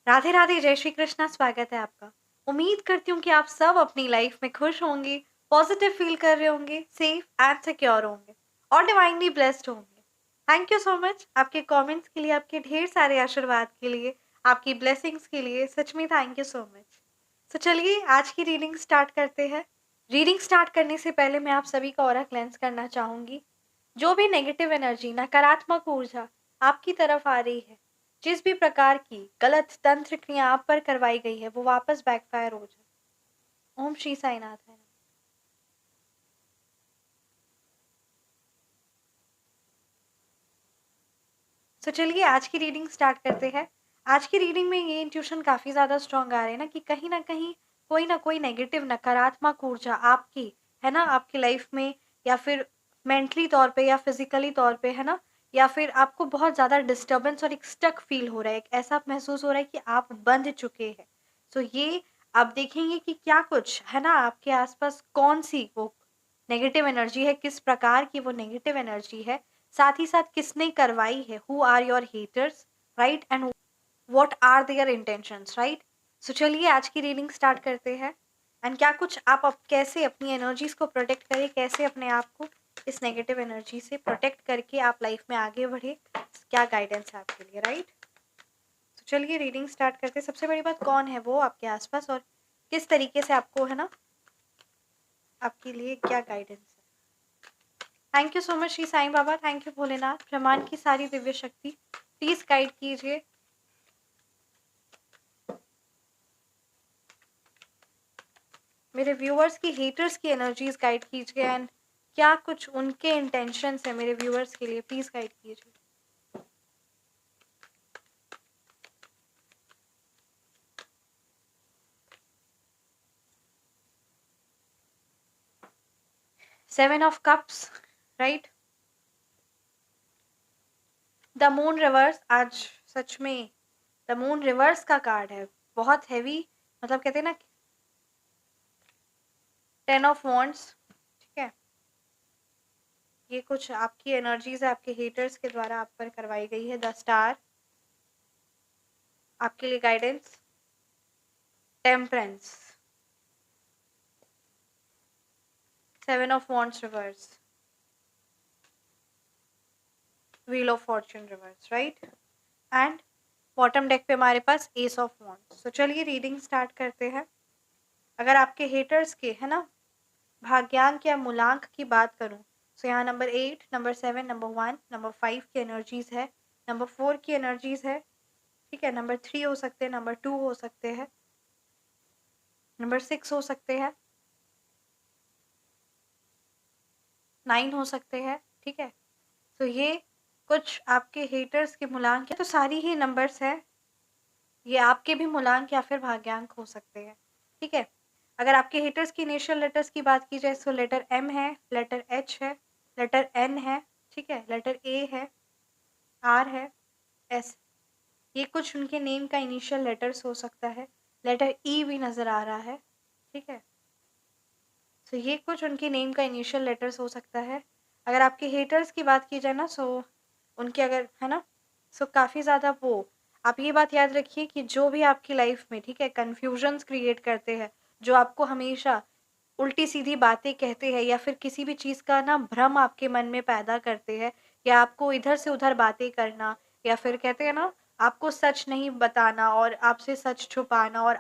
राधे राधे, जय श्री कृष्णा। स्वागत है आपका। उम्मीद करती हूँ कि आप सब अपनी लाइफ में खुश होंगे, पॉजिटिव फील कर रहे होंगे, सेफ एंड सिक्योर होंगे और डिवाइनली ब्लेस्ड होंगे। थैंक यू सो मच आपके कमेंट्स के लिए, आपके ढेर सारे आशीर्वाद के लिए, आपकी ब्लेसिंग्स के लिए। सच में थैंक यू सो मच। तो चलिए आज की रीडिंग स्टार्ट करते हैं। रीडिंग स्टार्ट करने से पहले मैं आप सभी का ऑरा क्लेंस करना चाहूंगी। जो भी नेगेटिव एनर्जी, नकारात्मक ऊर्जा आपकी तरफ आ रही है, जिस भी प्रकार की गलत तंत्र क्रिया आप पर करवाई गई है, वो वापस बैकफायर हो जाए। ओम श्री साईनाथ है। तो चलिए आज की रीडिंग स्टार्ट करते हैं। आज की रीडिंग में ये इंट्यूशन काफी ज्यादा स्ट्रांग आ रहे हैं ना कहीं कोई ना कोई नेगेटिव नकारात्मक ऊर्जा आपकी है ना, आपकी लाइफ में, या फिर मेंटली तौर पे या फिजिकली तौर पे, है ना, या फिर आपको बहुत ज्यादा डिस्टर्बेंस और एक स्टक फील हो रहा है, एक ऐसा महसूस हो रहा है कि आप बंध चुके हैं। तो ये आप देखेंगे कि क्या कुछ है ना आपके आसपास, कौन सी वो नेगेटिव एनर्जी है, किस प्रकार की वो नेगेटिव एनर्जी है, साथ ही साथ किसने करवाई है, who are your haters, right, and what are their intentions, right. So चलिए आज की रीडिंग स्टार्ट करते हैं। एंड क्या कुछ आप कैसे अपनी एनर्जीज को प्रोटेक्ट करें, कैसे अपने आप को इस नेगेटिव एनर्जी से प्रोटेक्ट करके आप लाइफ में आगे बढ़े, क्या गाइडेंस है आपके लिए, राइट। तो चलिए रीडिंग स्टार्ट करते हैं। सबसे बड़ी बात, कौन है वो आपके आसपास और किस तरीके से आपको, है ना, आपके लिए क्या गाइडेंस है। Thank you so much Shri Sai Baba, thank you Bholenath, ब्रह्मांड की सारी दिव्य शक्ति प्लीज गाइड कीजिए। मेरे व्यूअर्स की हेटर्स की एनर्जीज गाइड कीजिए, एंड क्या कुछ उनके इंटेंशंस है मेरे व्यूअर्स के लिए, प्लीज गाइड कीजिए। Seven of cups, right. The moon reverse, आज सच में द मून रिवर्स का कार्ड है, बहुत हैवी, मतलब कहते हैं ना, 10 ऑफ वॉन्ड्स, ठीक है। ये कुछ आपकी एनर्जीज है, आपके हेटर्स के द्वारा आप पर करवाई गई है। द स्टार, आपके लिए guidance. Temperance, seven of wands reverse, wheel of Fortune reverse, right. And bottom deck पे हमारे पास एस ऑफ वॉन्ड्स। तो चलिए रीडिंग स्टार्ट करते हैं। अगर आपके हेटर्स के, है ना, भाग्यांक या मूलांक की बात करूं, तो यहाँ नंबर 8, नंबर 7, नंबर 1, नंबर 5 की एनर्जीज है, नंबर 4 की एनर्जीज है, ठीक है। नंबर 3 हो सकते हैं, नंबर 2 हो सकते हैं, नंबर 6 हो सकते हैं, 9 हो सकते हैं, ठीक है। तो ये कुछ आपके हेटर्स के मूलांक है। तो सारी ही नंबर्स है, ये आपके भी मूलांक या फिर भाग्यांक हो सकते हैं, ठीक है। अगर आपके हेटर्स की इनिशियल लेटर्स की बात की जाए, तो लेटर एम है, लेटर एच है, लेटर एन है, ठीक है, लेटर ए है, आर है, एस। ये कुछ उनके नेम का इनिशियल लेटर्स हो सकता है। लेटर ई भी नजर आ रहा है, ठीक है। तो ये कुछ उनके नेम का इनिशियल लेटर्स हो सकता है। अगर आपके हेटर्स की बात की जाए ना, सो उनके, अगर, है ना, सो काफ़ी ज़्यादा वो, आप ये बात याद रखिए कि जो भी आपकी लाइफ में, ठीक है, कन्फ्यूजन्स क्रिएट करते हैं, जो आपको हमेशा उल्टी सीधी बातें कहते हैं, या फिर किसी भी चीज़ का ना भ्रम आपके मन में पैदा करते हैं, या आपको इधर से उधर बातें करना, या फिर कहते हैं ना, आपको सच नहीं बताना और आपसे सच छुपाना, और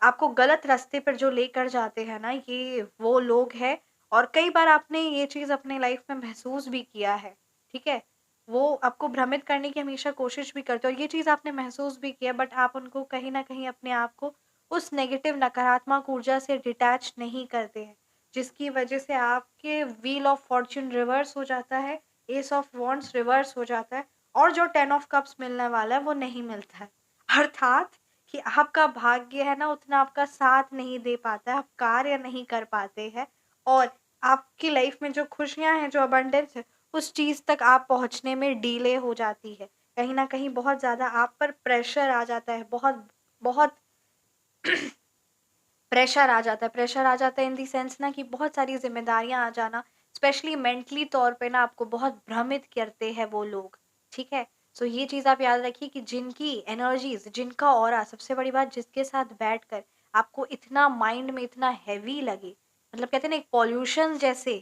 आपको गलत रास्ते पर जो लेकर जाते हैं ना, ये वो लोग हैं। और कई बार आपने ये चीज़ अपने लाइफ में महसूस भी किया है, ठीक है। वो आपको भ्रमित करने की हमेशा कोशिश भी करते हैं, और ये चीज़ आपने महसूस भी किया, बट आप उनको कहीं ना कहीं अपने आप को उस नेगेटिव नकारात्मक ऊर्जा से डिटैच नहीं करते हैं, जिसकी वजह से आपके व्हील ऑफ फॉर्च्यून रिवर्स हो जाता है, एस ऑफ वॉन्ड्स रिवर्स हो जाता है, और जो 10 ऑफ कप्स मिलने वाला है वो नहीं मिलता है। अर्थात कि आपका भाग्य है ना, उतना आपका साथ नहीं दे पाता है, आप कार्य नहीं कर पाते हैं, और आपकी लाइफ में जो खुशियां हैं, जो अबंडेंस है, उस चीज तक आप पहुंचने में डिले हो जाती है। कहीं ना कहीं बहुत ज्यादा आप पर प्रेशर आ जाता है, बहुत बहुत प्रेशर आ जाता है इन दी सेंस ना, कि बहुत सारी जिम्मेदारियां आ जाना, स्पेशली मेंटली तौर पे ना आपको बहुत भ्रमित करते हैं वो लोग, ठीक है। सो ये चीज़ आप याद रखिए कि जिनकी एनर्जीज़, जिनका ऑरा, सबसे बड़ी बात जिसके साथ बैठकर आपको इतना माइंड में इतना हेवी लगे, मतलब कहते हैं ना एक पॉल्यूशन जैसे,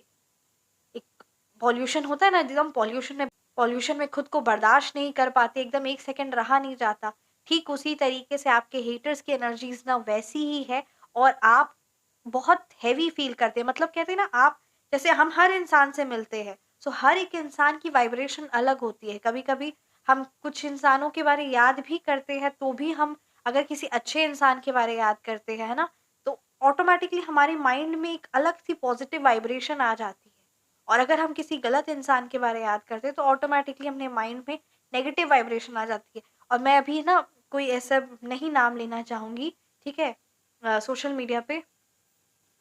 एक पॉल्यूशन होता है ना, एकदम पॉल्यूशन में खुद को बर्दाश्त नहीं कर पाते, एकदम 1 सेकंड रहा नहीं जाता। ठीक उसी तरीके से आपके हेटर्स की एनर्जीज़ ना वैसी ही है और आप बहुत हेवी फ़ील करते हैं। मतलब कहते हैं ना आप, जैसे हम हर इंसान से मिलते हैं, सो हर एक इंसान की वाइब्रेशन अलग होती है। कभी-कभी हम कुछ इंसानों के बारे याद भी करते हैं, तो भी हम अगर किसी अच्छे इंसान के बारे याद करते हैं, है ना? तो ऑटोमैटिकली हमारे माइंड में एक अलग-सी पॉज़िटिव वाइब्रेशन आ जाती है। और अगर हम किसी गलत इंसान के बारे याद करते हैं, तो ऑटोमैटिकली अपने माइंड में नेगेटिव वाइब्रेशन आ जाती है। और मैं अभी ना कोई ऐसा नहीं नाम लेना चाहूँगी, ठीक है? सोशल मीडिया पे,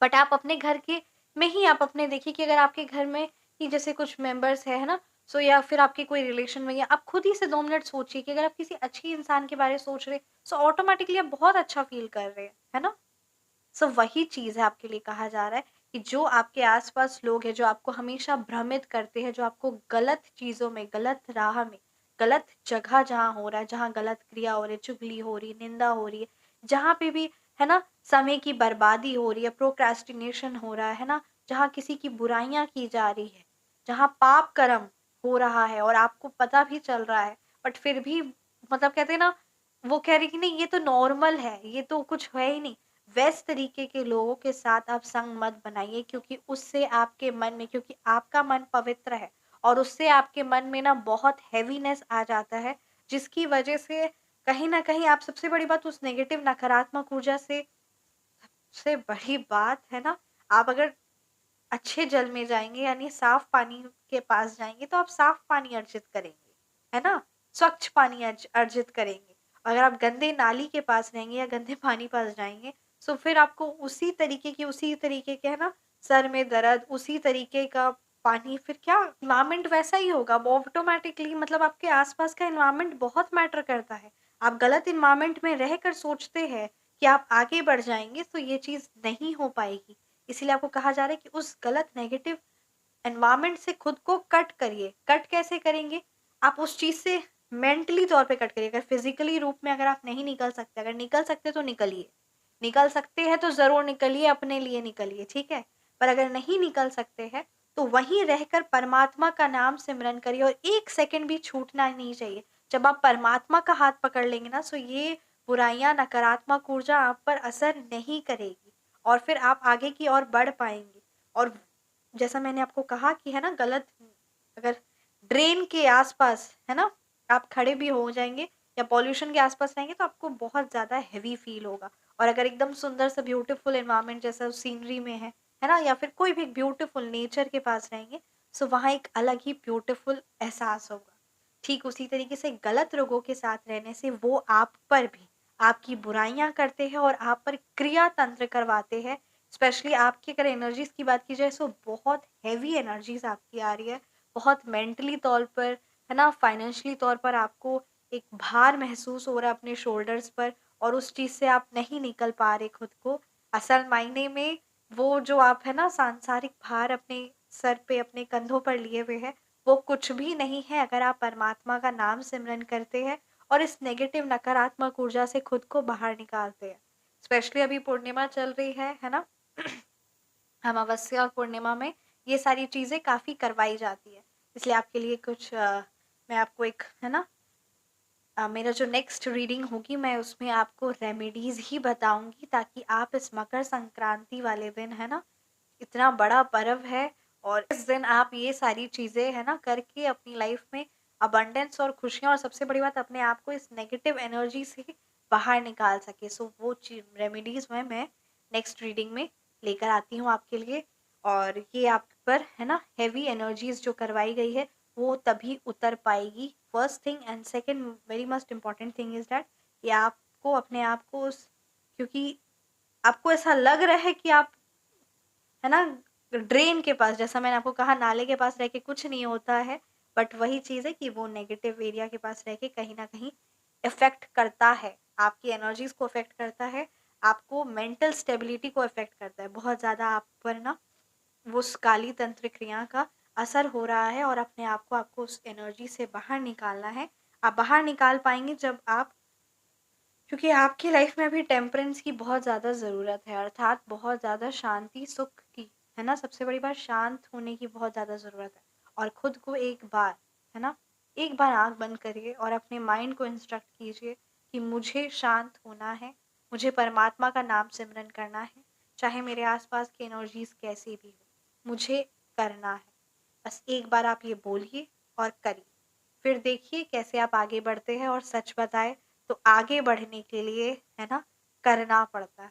बट आप अपने घर के में ही आप अपने देखिए कि अगर आपके घर में ही जैसे कुछ मेंबर्स है ना? सो या फिर आपके कोई रिलेशन में, या आप खुद ही से 2 मिनट सोचिए कि अगर आप किसी अच्छे इंसान के बारे सोच रहे हैं, सो ऑटोमैटिकली आप बहुत अच्छा फ़ील कर रहे हैं, है ना? सो वही चीज़ है आपके लिए कहा जा रहा है कि जो आपके आस-पास लोग हैं, जो आपको हमेशा भ्रमित करते हैं, जो आपको गलत चीज़ों में, गलत राह में, गलत जगह जहाँ हो रहा है, जहाँ गलत क्रिया हो रही है, चुगली हो रही है, निंदा हो रही है, जहाँ पे भी है ना समय की बर्बादी हो रही है, प्रोक्रेस्टिनेशन हो रहा है ना? जहाँ किसी की बुराइयाँ की जा रही है, जहाँ पाप कर्म हो रहा है और आपको पता भी चल रहा है, बट फिर भी मतलब कहते हैं ना, वो कह रही कि नहीं ये तो नॉर्मल है, ये तो कुछ है ही नहीं। वैसे तरीके के लोगों के साथ आप संग मत बनाइए, क्योंकि उससे आपके मन में, क्योंकि आपका मन पवित्र है और उससे आपके मन में ना बहुत हेवीनेस आ जाता है, जिसकी वजह से कहीं न कहीं आप, सबसे बड़ी बात उस नेगेटिव नकारात्मक ऊर्जा से बड़ी बात है ना, आप अगर अच्छे जल में जाएँगे यानी साफ पानी के पास जाएँगे, तो आप साफ पानी अर्जित करेंगे, है ना? स्वच्छ पानी अर्जित करेंगे। अगर आप गंदे नाली के पास रहेंगे या गंदे पानी पास जाएँगे, सो फिर आपको उसी तरीके के है ना, सर में दर्द, उसी तरीके का पानी, फिर क्या एनवायरनमेंट वैसा ही होगा। वो ऑटोमैटिकली मतलब आपके आस-पास का एनवायरनमेंट बहुत मैटर करता है। आप गलत एनवायरनमेंट में रहकर सोचते हैं कि आप आगे बढ़ जाएँगे, तो ये चीज़ नहीं हो पाएगी। इसीलिए आपको कहा जा रहा है कि उस गलत नेगेटिव एनवायरनमेंट से खुद को कट करिए। कट कैसे करेंगे? आप उस चीज़ से मेंटली तौर पे कट करिए। अगर फिज़िकली रूप में अगर आप नहीं निकल सकते, अगर निकल सकते तो निकलिए। निकल सकते हैं तो ज़रूर निकलिए, अपने लिए निकलिए, ठीक है? पर अगर नहीं निकल सकते हैं, तो वहीं रहकर परमात्मा का नाम सिमरन करिए और 1 सेकंड भी छूटना नहीं चाहिए। जब आप परमात्मा का हाथ पकड़ लेंगे ना, सो ये बुराइयाँ, नकारात्मक ऊर्जा आप पर असर नहीं करेगी और फिर आप आगे की ओर बढ़ पाएँगे। और जैसा मैंने आपको कहा कि है ना, गलत अगर ड्रेन के आस-पास है ना, आप खड़े भी हो जाएँगे या पॉल्यूशन के आस-पास रहेंगे, तो आपको बहुत ज़्यादा हेवी फ़ील होगा। और अगर एकदम सुंदर सा ब्यूटीफुल एनवायरनमेंट जैसा सीनरी में है ना? या फिर कोई भी ब्यूटीफुल नेचर के पास रहेंगे, सो वहाँ एक अलग ही ब्यूटीफुल एहसास होगा। ठीक उसी तरीके से गलत लोगों के साथ रहने से वो आप पर भी आपकी बुराइयाँ करते हैं और आप पर क्रिया तंत्र करवाते हैं। स्पेशली आपकी अगर एनर्जीज़ की बात की जाए, सो बहुत हेवी एनर्जीज़ आपकी आ रही है। बहुत मेंटली तौर पर, है ना, फाइनेंशियली तौर पर आपको एक भार महसूस हो रहा है अपने शोल्डर्स पर और उस चीज़ से आप नहीं निकल पा रहे खुद को। असल मायने में वो जो आप है ना सांसारिक भार अपने सर पे, अपने कंधों पर लिए हुए हैं, वो कुछ भी नहीं है अगर आप परमात्मा का नाम सिमरन करते हैं और इस नेगेटिव नकारात्मक ऊर्जा से खुद को बाहर निकालते हैं। स्पेशली अभी पूर्णिमा चल रही है ना? अमावस्या और पूर्णिमा में ये सारी चीज़ें काफ़ी करवाई जाती है। इसलिए आपके लिए कुछ मैं आपको एक है ना, मेरा जो नेक्स्ट रीडिंग होगी मैं उसमें आपको रेमेडीज़ ही बताऊँगी, ताकि आप इस मकर संक्रांति वाले दिन है ना, इतना बड़ा पर्व है और इस दिन आप ये सारी चीज़ें है ना करके अपनी लाइफ में अबंडेंस और खुशियाँ और सबसे बड़ी बात अपने आप को इस नेगेटिव एनर्जी से बाहर निकाल सके। सो वो रेमेडीज़ मैं नेक्स्ट रीडिंग में लेकर आती हूँ आपके लिए। और ये आप पर है ना हेवी एनर्जीज जो करवाई गई है वो तभी उतर पाएगी। First thing and second very must important thing is that कि आपको अपने आप को उस, क्योंकि आपको ऐसा लग रहा है कि आप है ना ड्रेन के पास, जैसा मैंने आपको कहा नाले के पास रह के कुछ नहीं होता है, बट वही चीज़ है कि वो नेगेटिव एरिया के पास रह के कहीं न कहीं इफ़ेक्ट करता है, आपकी एनर्जीज़ को इफ़ेक्ट करता है, आपको मेंटल स्टेबिलिटी को इफ़ेक्ट करता है। बहुत ज़्यादा आप पर ना वो उस काली तंत्र क्रिया का असर हो रहा है और अपने आप को आपको उस एनर्जी से बाहर निकालना है। आप बाहर निकाल पाएँगे जब आप, क्योंकि आपकी लाइफ में अभी टेम्परेंस की बहुत ज़्यादा ज़रूरत है, अर्थात बहुत ज़्यादा शांति, सुख की, है ना? सबसे बड़ी बात शांत होने की बहुत ज़्यादा ज़रूरत है। और खुद को एक बार, है ना? एक बार आँख बंद करिए और अपने माइंड को इंस्ट्रक्ट कीजिए कि मुझे शांत होना है, मुझे परमात्मा का नाम सिमरन करना है, चाहे मेरे आस-पास की एनर्जीज़ कैसी भी हो, मुझे करना है। बस एक बार आप ये बोलिए और करिए। फिर देखिए कैसे आप आगे बढ़ते हैं, और सच बताएँ तो आगे बढ़ने के लिए, है ना, करना पड़ता है।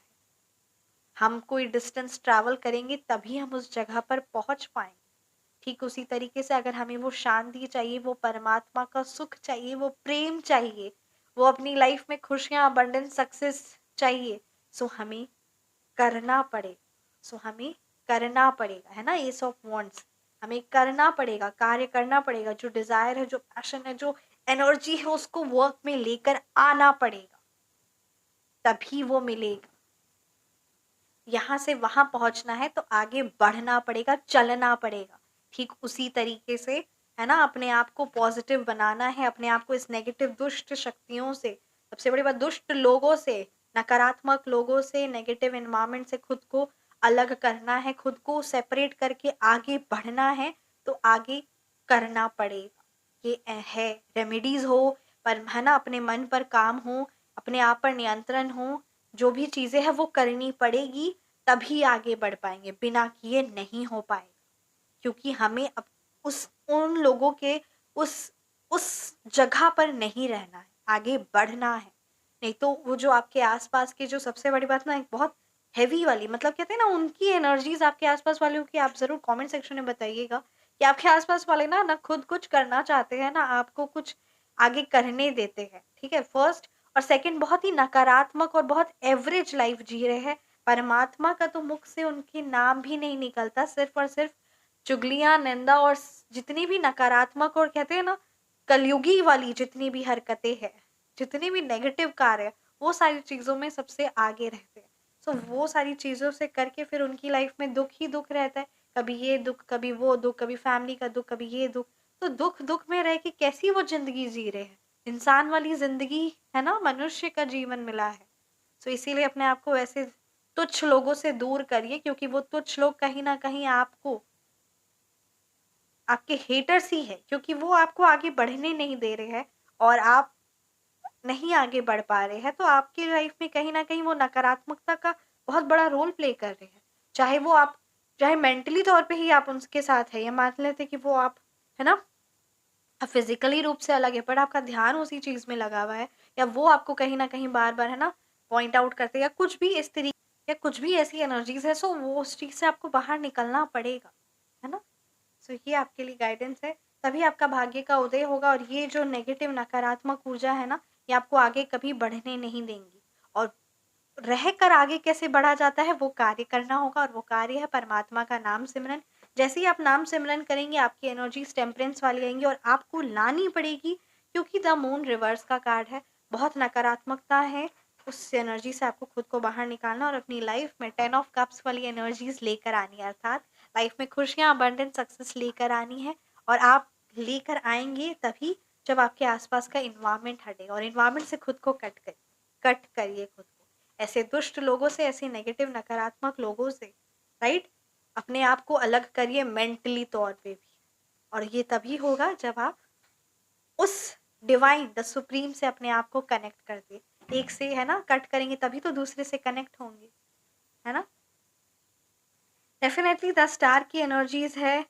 हम कोई डिस्टेंस ट्रैवल करेंगे तभी हम उस जगह पर पहुँच पाएँगे। ठीक उसी तरीके से अगर हमें वो शांति चाहिए, वो परमात्मा का सुख चाहिए, वो प्रेम चाहिए, वो अपनी लाइफ में खुशियाँ, अबंडेंस, सक्सेस चाहिए, सो हमें करना पड़ेगा। सो हमें करना पड़ेगा, है ना? एस ऑफ वांड्स, हमें करना पड़ेगा, कार्य करना पड़ेगा। जो डिज़ायर है, जो पैशन है, जो एनर्जी है, उसको वर्क में लेकर आना पड़ेगा, तभी वो मिलेगा। यहाँ से वहाँ पहुँचना है तो आगे बढ़ना पड़ेगा, चलना पड़ेगा। ठीक उसी तरीके से, है ना, अपने आप को पॉज़िटिव बनाना है, अपने आप को इस नेगेटिव दुष्ट शक्तियों से, सबसे बड़ी बात दुष्ट लोगों से, नकारात्मक लोगों से, नेगेटिव एनवायरनमेंट से खुद को अलग करना है, खुद को सेपरेट करके आगे बढ़ना है, तो आगे करना पड़ेगा। ये है, रेमेडीज़ हो, पर है ना, अपने मन पर काम हो, अपने आप पर नियंत्रण हो, जो भी चीज़ें हैं वो करनी पड़ेगी, तभी आगे बढ़ पाएँगे, बिना किए नहीं हो पाएगा। क्योंकि हमें अब उन लोगों के उस उस जगह पर नहीं रहना है, आगे बढ़ना है। नहीं तो वो जो आपके आस-पास के, जो सबसे बड़ी बात ना, एक बहुत हेवी वाली, मतलब कहते हैं ना, उनकी एनर्जीज़ आपके आस-पास वालों की, आप ज़रूर कमेंट सेक्शन में बताइएगा कि आपके आस-पास वाले ना खुद कुछ करना चाहते हैं, ना आपको कुछ आगे करने देते हैं, ठीक है? फर्स्ट और सेकंड बहुत ही नकारात्मक और बहुत एवरेज लाइफ़ जी रहे हैं। परमात्मा का तो मुख से उनके नाम भी नहीं निकलता, सिर्फ़ और सिर्फ़ चुगलियाँ, निंदा और जितनी भी नकारात्मक और कहते हैं ना, कलयुगी वाली जितनी भी हरकतें हैं, जितने भी नेगेटिव कार्य हैं, वो सारी चीज़ों में सबसे आगे रहते हैं। सो वो सारी चीज़ों से करके फिर उनकी लाइफ में दुःख ही दुःख रहता है। कभी ये दुःख, कभी वो दुःख, कभी फैमिली का दुःख, कभी ये दुःख। तो दुःख-दुःख में रह के कैसी वो ज़िंदगी जी रहे हैं। इंसान वाली ज़िंदगी, है ना, मनुष्य का जीवन मिला है। सो इसीलिए अपने आप को ऐसे तुच्छ लोगों से दूर करिए, क्योंकि वो तुच्छ लोग कहीं न कहीं आपको, आपके हेटर्स ही हैं, क्योंकि वो आपको आगे बढ़ने नहीं दे रहे हैं और आप नहीं आगे बढ़ पा रहे हैं, तो आपकी लाइफ में कहीं न कहीं वो नकारात्मकता का बहुत बड़ा रोल प्ले कर रहे हैं। चाहे वो आप, चाहे मेंटली तौर पे ही आप उनके साथ हैं, या मान लेते हैं कि वो आप, है ना, फिज़िकली रूप से अलग है, बट आपका ध्यान उसी चीज़ में लगा हुआ है, या वो आपको कहीं न कहीं बार-बार, है ना, पॉइंट आउट करते हैं, या कुछ भी इस तरीके, या कुछ भी ऐसी एनर्जीज़ है, सो वो उस चीज़ से आपको बाहर निकलना पड़ेगा, है ना? सो ये आपके लिए गाइडेंस है, तभी आपका भाग्य का उदय होगा, और ये जो नेगेटिव नकारात्मक ऊर्जा है ना, ये आपको आगे कभी बढ़ने नहीं देंगी। और रहकर आगे कैसे बढ़ा जाता है, वो कार्य करना होगा, और वो कार्य है परमात्मा का नाम सिमरन। जैसे ही आप नाम सिमरन करेंगे, आपकी एनर्जीज़ टेम्परेंस वाली आएँगी, और आपको लानी पड़ेगी, क्योंकि द मून रिवर्स का कार्ड है, बहुत नकारात्मकता है, उस एनर्जी से आपको खुद को बाहर निकालना और अपनी लाइफ में 10 ऑफ कप्स वाली एनर्जीज़ लेकर आनी है, अर्थात लाइफ में खुशियाँ, अबंडेंस, सक्सेस लेकर आनी है। और आप लेकर आएँगे तभी जब आपके आस-पास का एनवायरनमेंट हटेगा, और एनवायरनमेंट से खुद को कट करिए खुद को। ऐसे दुष्ट लोगों से, ऐसे नेगेटिव नकारात्मक लोगों से, राइट? अपने आप को अलग करिए मेंटली तौर पे भी, और ये तभी होगा जब आप उस डिवाइन, द सुप्रीम से अपने आप को कनेक्ट कर दें। एक से, है ना, कट करेंगे तभी तो दूसरे से कनेक्ट होंगे, है ना? डेफ़िनेटली द स्टार की एनर्जीज़ है,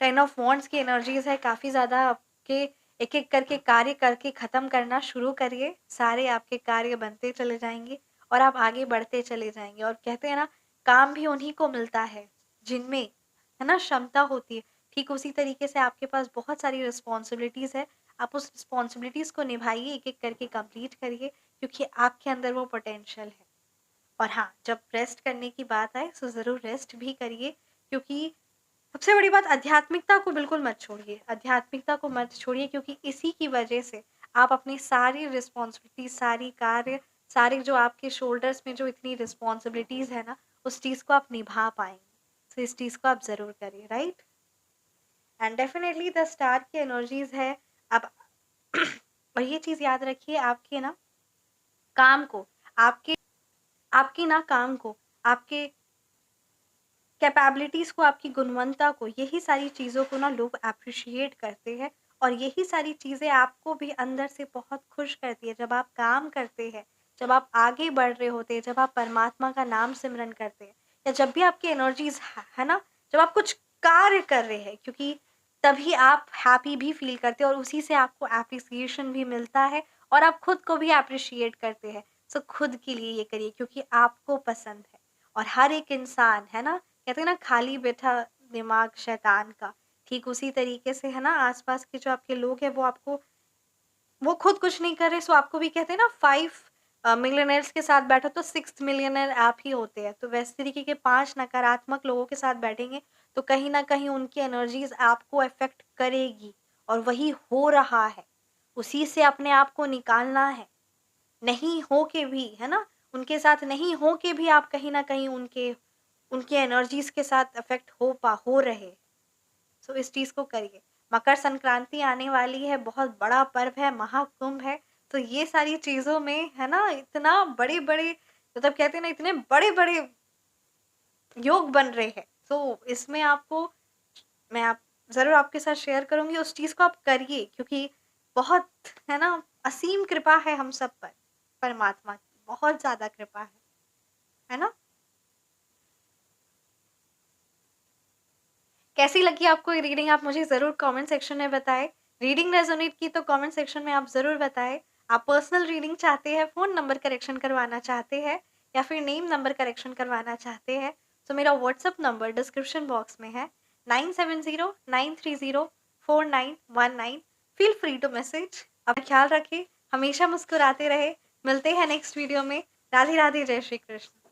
10 ऑफ वांड्स की एनर्जीज़ है, काफ़ी ज़्यादा आपके एक-एक करके कार्य करके ख़त्म करना शुरू करिए, सारे आपके कार्य बनते चले जाएँगे और आप आगे बढ़ते चले जाएँगे। और कहते हैं ना, काम भी उन्हीं को मिलता है, जिनमें, है ना, क्षमता होती है। ठीक उसी तरीके से आपके पास बहुत सारी रिस्पॉन्सिबिलिटीज़ है, आप उस रिस्पॉन्सिबिलिटीज़ को निभाइए, एक-एक करके कंप्लीट करिए, क्योंकि आपके अंदर वो पोटेंशियल है। और हाँ, जब रेस्ट करने की बात आए, सो ज़रूर रेस्ट भी करिए, क्योंकि सबसे बड़ी बात, आध्यात्मिकता को बिल्कुल मत छोड़िए, आध्यात्मिकता को मत छोड़िए, क्योंकि इसी की वजह से आप अपनी सारी रिस्पॉन्सिबिलिटी, सारी कार्य, सारे जो आपके शोल्डर्स में जो इतनी रिस्पॉन्सिबिलिटीज़ है ना, उस चीज़ को आप निभा पाएँगे। तो इस चीज़ को आप ज़रूर करिए, right? And definitely the star की एनर्जीज़ है, अब और ये चीज़ याद रखिए, आपके ना काम को, आपकी ना काम को, आपके कैपेबिलिटीज़ को, आपकी गुणवत्ता को, यही सारी चीज़ों को ना लोग एप्रिशिएट करते हैं। और यही सारी चीज़ें आपको भी अंदर से बहुत खुश करती है। जब आप काम करते हैं, जब आप आगे बढ़ रहे होते हैं, जब आप परमात्मा का नाम सिमरन करते हैं, या जब भी आपकी एनर्जीज़ है ना, जब आप कुछ कार्य कर रहे हैं, क्योंकि तभी आप हैप्पी भी फ़ील करते हैं और उसी से आपको एप्रिसिएशन भी मिलता है और आप खुद को भी एप्रिशिएट करते हैं। सो खुद के लिए ये करिए, क्योंकि आपको पसंद है। और हर एक इंसान, है ना, कहते हैं ना, खाली बैठा दिमाग शैतान का, ठीक उसी तरीके से, है ना, आस-पास के जो आपके लोग हैं वो खुद कुछ नहीं कर रहे, सो आपको भी, कहते हैं ना, 5 मिलियनेयर्स के साथ बैठो तो 6th मिलियनेयर आप ही होते हैं। तो वैसे तरीके के 5 नकारात्मक लोगों के साथ बैठेंगे तो कहीं न कहीं उनकी एनर्जीज़ आपको अफ़ेक्ट करेगी, और वही हो रहा है। उसी से अपने आप को निकालना है। नहीं हो के भी, है ना, उनके साथ नहीं हो के भी आप कहीं न कहीं उनकी एनर्जीज़ के साथ अफ़ेक्ट हो रहे। सो इस चीज़ को करिए। मकर संक्रांति आने वाली है, बहुत बड़ा पर्व है, महाकुंभ है, तो ये सारी चीज़ों में, है ना, इतना बड़े-बड़े, मतलब कहते हैं ना, इतने बड़े-बड़े योग बन रहे हैं। तो इसमें मैं आप ज़रूर आपके साथ शेयर करूँगी, उस चीज़ को आप करिए, क्योंकि बहुत, है ना, असीम कृपा है हम सब पर, परमात्मा की, बहुत ज़्यादा कृपा है ना? कैसी लगी आपको ये रीडिंग, आप मुझे ज़रूर कमेंट सेक्शन में बताएँ। रीडिंग रेज़ोनेट की तो कमेंट सेक्शन में आप ज़रूर बताएँ। आप पर्सनल रीडिंग चाहते हैं, फ़ोन नंबर करेक्शन करवाना चाहते हैं, या फिर नेम नंबर करेक्शन करवाना चाहते हैं, तो मेरा व्हाट्सएप नंबर डिस्क्रिप्शन बॉक्स में है, 9709304919। Feel free to message. अपना ख़्याल रखें, हमेशा मुस्कुराते रहें। मिलते हैं नेक्स्ट वीडियो में। राधे राधे, जय श्री कृष्ण।